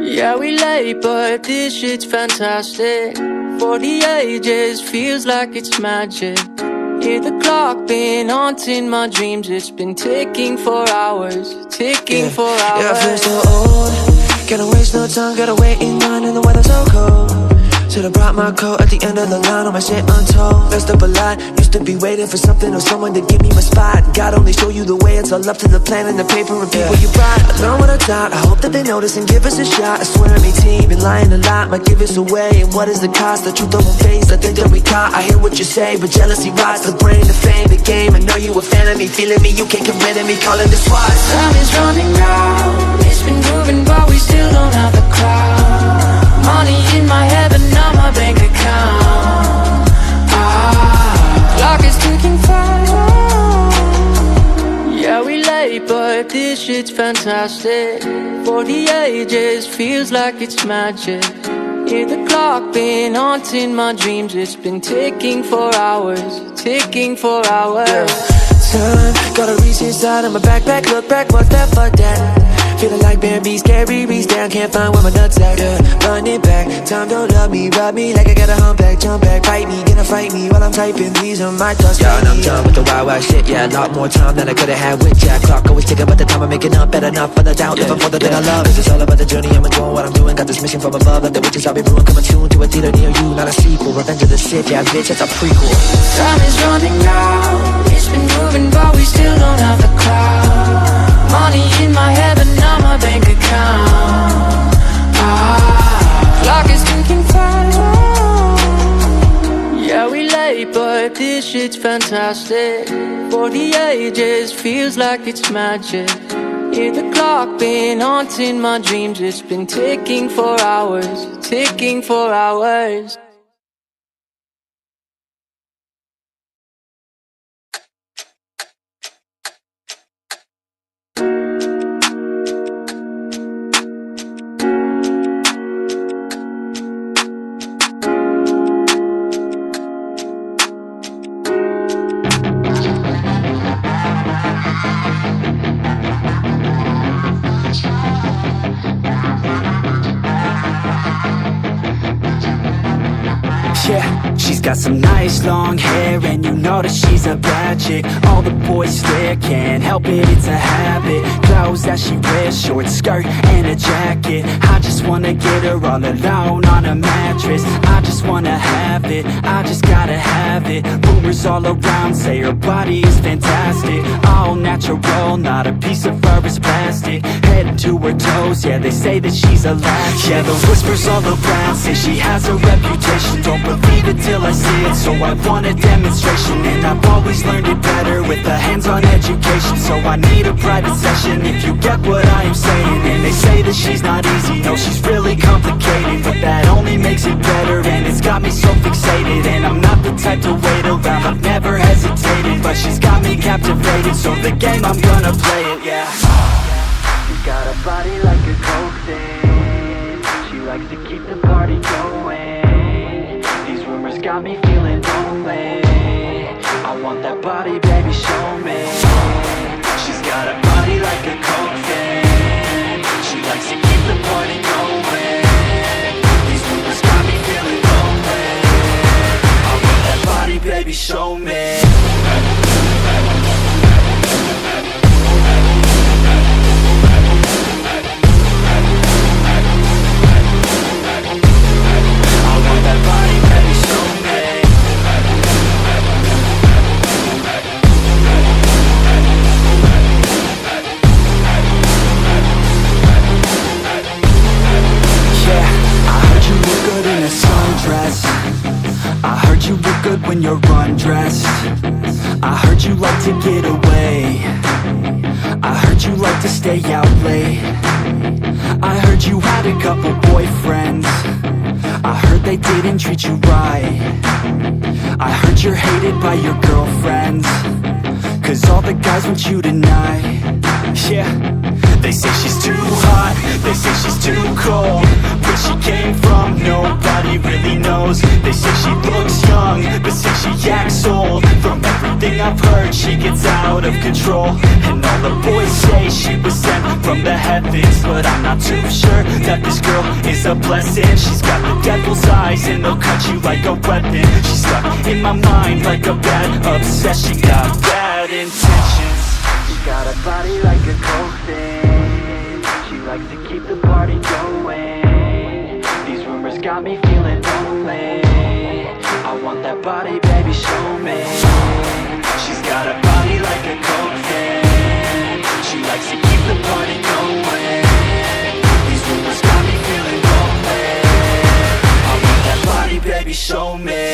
Yeah, we late, but this shit's fantastic. For the ages, feels like it's magic. Hear the clock been haunting my dreams. It's been ticking for hours, ticking for hours. Yeah, I feel so old. Gotta waste no time, gotta wait in line and the weather's so cold. Should've brought my coat at the end of the line, all my shit untold. Messed up a lot, used to be waiting for something or someone to give me my spot. God only show you the way, it's all up to the plan and the paper and people you brought. I learned what I taught, I hope that they notice and give us a shot. I swear on me team, been lying a lot, might give us away. And what is the cost? The truth I won't face, I think that we caught. I hear what you say, but jealousy rots the brain, the fame, the game. I know you a fan of me, feeling me, you can't get rid of me, calling the SWAT. Time is running out, it's been moving but we still don't have the crowd. Money in my head but not my bank account. Clock is ticking fast. Yeah, we late but this shit's fantastic. For the ages, feels like it's magic. Hear the clock been haunting my dreams. It's been ticking for hours, ticking for hours. Time, gotta reach inside of my backpack, look back, what's that, fuck that. Feeling like Bambi, scary, reach down, can't find where my nuts at, yeah. Running back, time don't love me, rub me like I got a humpback, jump back, fight me, gonna fight me while I'm typing, these are my thoughts. Yeah, and I'm done with the wild, wild shit, yeah. A lot more time than I could've had with Jack. Clock always ticking, but the time I'm making up, better not for the doubt, living for the thing I love. It's all about the journey, I'm enjoying what I'm doing, got this mission from above, like the witches I'll be brewing, coming soon to a theater near you, not a sequel, Revenge of the Sith, yeah, bitch, that's a prequel. Time is running out, it's been moving, but we still don't have the crowd. Money in my head, but not my bank account. Clock is ticking fast. Yeah, we late, but this shit's fantastic. For the ages, feels like it's magic. Hear the clock been haunting my dreams. It's been ticking for hours, ticking for hours. Yeah, she's got some nice long hair, and you know that she's a bad chick. All the boys stare, can't help it, it's a habit. Clothes that she wears, short skirt and a jacket. I just wanna get her all alone on a mattress. I just wanna have it, I just gotta have it. Rumors all around say her body is fantastic. All natural, not a piece of fur is plastic. Head to her toes, yeah, they say that she's a latch. Yeah, the whispers all around say she has a reputation. Don't believe it till I see it, so I want a demonstration. And I've always learned it better with a hands-on education. So I need a private session, if you get what I am saying. And they say that she's not easy, no, she's really complicated. But that only makes it better, and it's got me so fixated. And I'm not the type to wait around, I've never hesitated. But she's got me captivated, so the game, I'm gonna play it, yeah. She's got a body like a coke thing. She likes to keep the party going. Rumors got me feeling lonely. I want that body, baby, show me. She's got a body like a coke thing. She likes to keep the party going. These rumors got me feeling lonely. I want that body, baby, show me. I heard you look good when you're undressed. I heard you like to get away. I heard you like to stay out late. I heard you had a couple boyfriends. I heard they didn't treat you right. I heard you're hated by your girlfriends, 'cause all the guys want you tonight. Yeah, they say she's too hot, they say she's too cold. Where she came from, nobody really knows. They say she looks young, but say she acts old. From everything I've heard, she gets out of control. And all the boys say she was sent from the heavens. but I'm not too sure that this girl is a blessing. She's got the devil's eyes and they'll cut you like a weapon. She's stuck in my mind like a bad obsession. Got bad intentions. She's got a body like a coffin. She likes to keep the party going. These rumors got me feeling lonely. I want that body, baby, show me. She's got a body like a coffin. She likes to keep the party going. These rumors got me feeling lonely. I want that body, baby, show me.